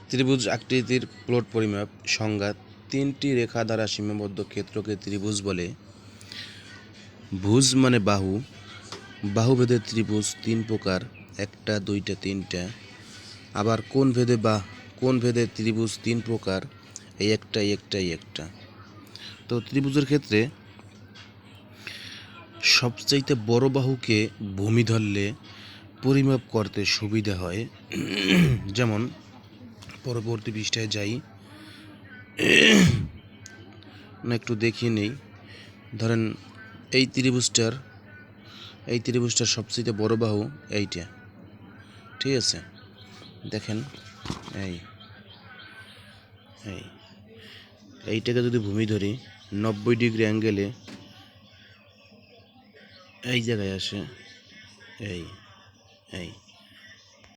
ত্রিভুজ আকৃতির প্লট পরিমাপ সংজ্ঞা তিনটি রেখা দ্বারা সীমাবদ্ধ ক্ষেত্রকে ত্রিভুজ বলে। ভুজ মানে বাহু। বাহুভেদে ত্রিভুজ তিন প্রকার, একটা দুইটা তিনটা। আবার কোণ ভেদে ত্রিভুজ তিন প্রকার, এই একটা। তো ত্রিভুজের ক্ষেত্রে সবচাইতে বড় বাহুকে ভূমি ধরলে পরিমাপ করতে সুবিধা হয়। যেমন পরবর্তী পৃষ্ঠায় যাই, না একটু দেখিয়ে নেই। ধরেন এই ত্রিভুজটার সবচেয়ে বড় বাহু এইটা, ঠিক আছে। দেখেন এইটাকে যদি ভূমি ধরি 90 ডিগ্রি অ্যাঙ্গেলে এই জায়গায় আসে, এই